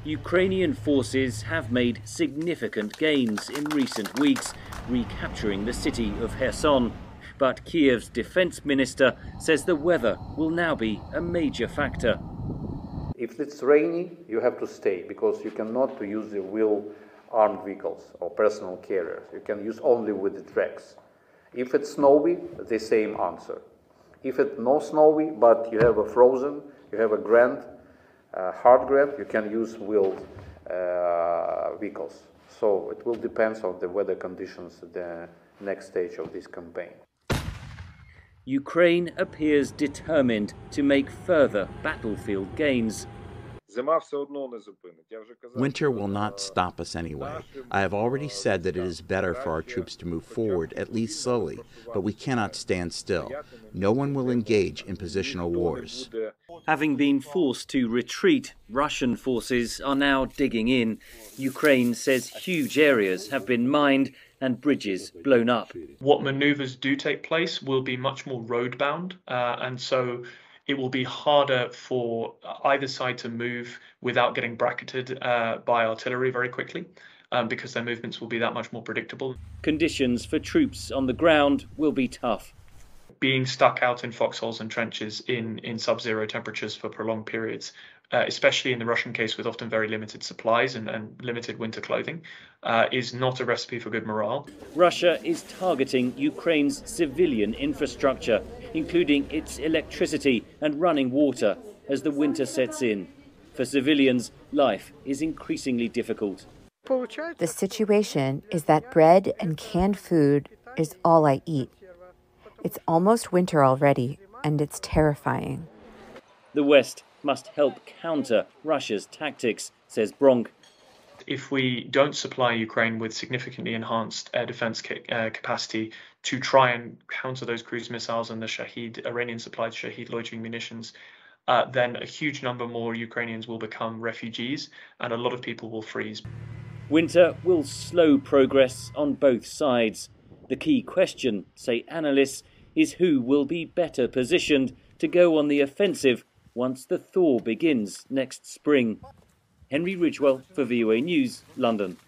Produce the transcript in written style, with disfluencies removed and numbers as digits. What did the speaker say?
Ukrainian forces have made significant gains in recent weeks, recapturing the city of Kherson. But Kiev's defense minister says the weather will now be a major factor. If it's rainy, you have to stay, because you cannot use the wheel armed vehicles or personal carriers. You can use only with the tracks. If it's snowy, the same answer. If it's not snowy, but you have a frozen, you have a hard ground, you can use wheeled vehicles. So it will depend on the weather conditions at the next stage of this campaign. Ukraine appears determined to make further battlefield gains. Winter will not stop us anyway. I have already said that it is better for our troops to move forward, at least slowly, but we cannot stand still. No one will engage in positional wars. Having been forced to retreat, Russian forces are now digging in. Ukraine says huge areas have been mined and bridges blown up. What manoeuvres do take place will be much more road-bound, and so it will be harder for either side to move without getting bracketed by artillery very quickly, because their movements will be that much more predictable. Conditions for troops on the ground will be tough. Being stuck out in foxholes and trenches in sub-zero temperatures for prolonged periods, especially in the Russian case with often very limited supplies and limited winter clothing, is not a recipe for good morale. Russia is targeting Ukraine's civilian infrastructure, including its electricity and running water, as the winter sets in. For civilians, life is increasingly difficult. The situation is that bread and canned food is all I eat. It's almost winter already, and it's terrifying. The West must help counter Russia's tactics, says Bronk. If we don't supply Ukraine with significantly enhanced air defense capacity to try and counter those cruise missiles and the Iranian-supplied Shahed loitering munitions, then a huge number more Ukrainians will become refugees and a lot of people will freeze. Winter will slow progress on both sides. The key question, say analysts, is who will be better positioned to go on the offensive once the thaw begins next spring. Henry Ridgwell for VOA News, London.